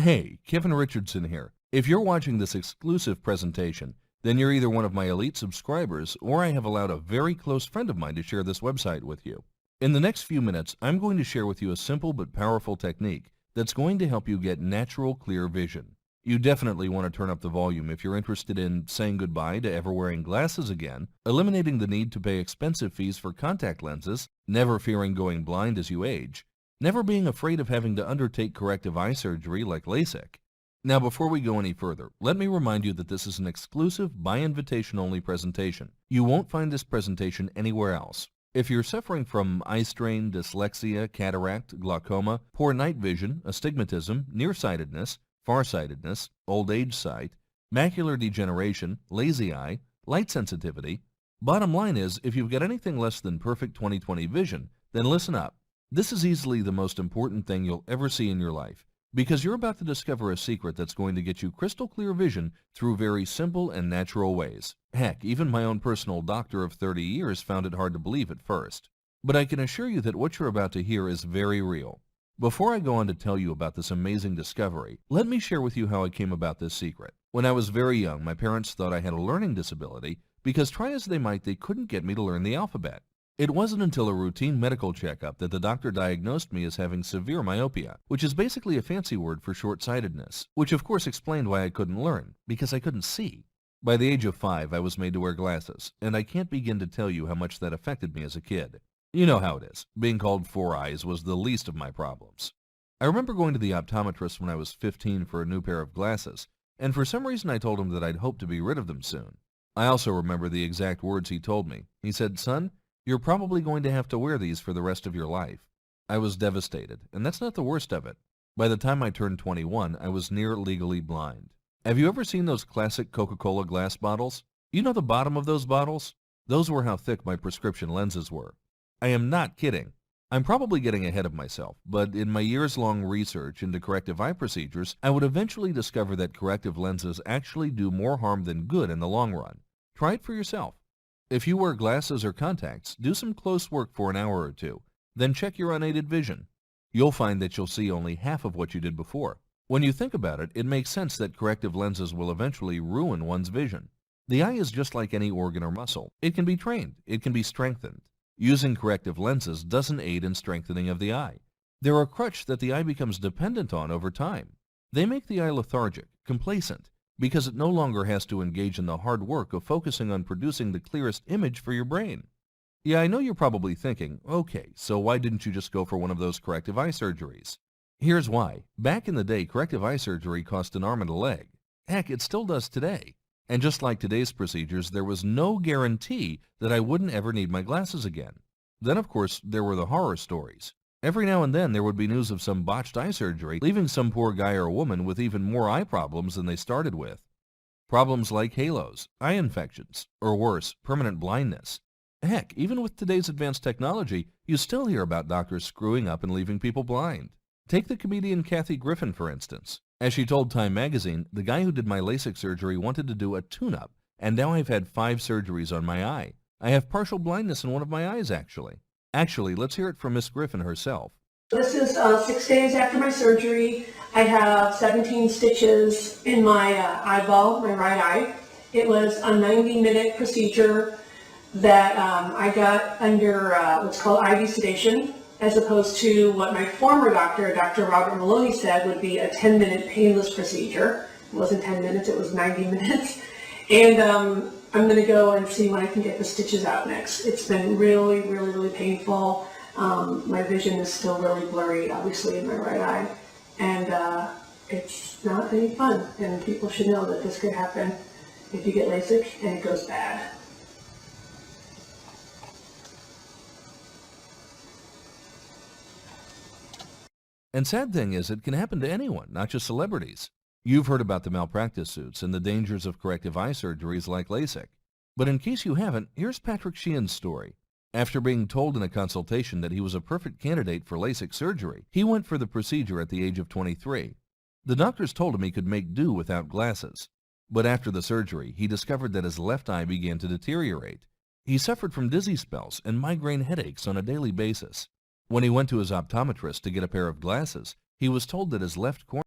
Hey, Kevin Richardson here. If you're watching this exclusive presentation, then you're either one of my elite subscribers or I have allowed a very close friend of mine to share this website with you. In the next few minutes, I'm going to share with you a simple but powerful technique that's going to help you get natural, clear vision. You definitely want to turn up the volume if you're interested in saying goodbye to ever wearing glasses again, eliminating the need to pay expensive fees for contact lenses, never fearing going blind as you age, never being afraid of having to undertake corrective eye surgery like LASIK. Now, before we go any further, let me remind you that this is an exclusive, by invitation only presentation. You won't find this presentation anywhere else. If you're suffering from eye strain, dyslexia, cataract, glaucoma, poor night vision, astigmatism, nearsightedness, farsightedness, old age sight, macular degeneration, lazy eye, light sensitivity, bottom line is, if you've got anything less than perfect 20/20 vision, then listen up. This is easily the most important thing you'll ever see in your life, because you're about to discover a secret that's going to get you crystal clear vision through very simple and natural ways. Heck, even my own personal doctor of 30 years found it hard to believe at first. But I can assure you that what you're about to hear is very real. Before I go on to tell you about this amazing discovery, let me share with you how I came about this secret. When I was very young, my parents thought I had a learning disability because try as they might, they couldn't get me to learn the alphabet. It wasn't until a routine medical checkup that the doctor diagnosed me as having severe myopia, which is basically a fancy word for short-sightedness, which of course explained why I couldn't learn, because I couldn't see. By the age of 5, I was made to wear glasses, and I can't begin to tell you how much that affected me as a kid. You know how it is. Being called four eyes was the least of my problems. I remember going to the optometrist when I was 15 for a new pair of glasses, and for some reason I told him that I'd hoped to be rid of them soon. I also remember the exact words he told me. He said, "Son, you're probably going to have to wear these for the rest of your life." I was devastated, and that's not the worst of it. By the time I turned 21, I was near legally blind. Have you ever seen those classic Coca-Cola glass bottles? You know the bottom of those bottles? Those were how thick my prescription lenses were. I am not kidding. I'm probably getting ahead of myself, but in my years-long research into corrective eye procedures, I would eventually discover that corrective lenses actually do more harm than good in the long run. Try it for yourself. If you wear glasses or contacts, do some close work for an hour or two, then check your unaided vision. You'll find that you'll see only half of what you did before. When you think about it, it makes sense that corrective lenses will eventually ruin one's vision. The eye is just like any organ or muscle. It can be trained. It can be strengthened. Using corrective lenses doesn't aid in strengthening of the eye. They're a crutch that the eye becomes dependent on over time. They make the eye lethargic, complacent, because it no longer has to engage in the hard work of focusing on producing the clearest image for your brain. Yeah, I know you're probably thinking, okay, so why didn't you just go for one of those corrective eye surgeries? Here's why. Back in the day, corrective eye surgery cost an arm and a leg. Heck, it still does today. And just like today's procedures, there was no guarantee that I wouldn't ever need my glasses again. Then, of course, there were the horror stories. Every now and then there would be news of some botched eye surgery, leaving some poor guy or woman with even more eye problems than they started with. Problems like halos, eye infections, or worse, permanent blindness. Heck, even with today's advanced technology, you still hear about doctors screwing up and leaving people blind. Take the comedian Kathy Griffin, for instance. As she told Time magazine, the guy who did my LASIK surgery wanted to do a tune-up, and now I've had 5 surgeries on my eye. I have partial blindness in one of my eyes, actually. Actually, let's hear it from Miss Griffin herself. This is 6 days after my surgery. I have 17 stitches in my eyeball, my right eye. It was a 90-minute procedure that I got under what's called IV sedation, as opposed to what my former doctor, Dr. Robert Maloney, said would be a 10-minute painless procedure. It wasn't 10 minutes, it was 90 minutes. And I'm going to go and see when I can get the stitches out next. It's been really, really, really painful. My vision is still really blurry, obviously, in my right eye. And it's not any fun. And people should know that this could happen if you get LASIK and it goes bad. And sad thing is, it can happen to anyone, not just celebrities. You've heard about the malpractice suits and the dangers of corrective eye surgeries like LASIK. But in case you haven't, here's Patrick Sheehan's story. After being told in a consultation that he was a perfect candidate for LASIK surgery, he went for the procedure at the age of 23. The doctors told him he could make do without glasses. But after the surgery, he discovered that his left eye began to deteriorate. He suffered from dizzy spells and migraine headaches on a daily basis. When he went to his optometrist to get a pair of glasses, he was told that his left cornea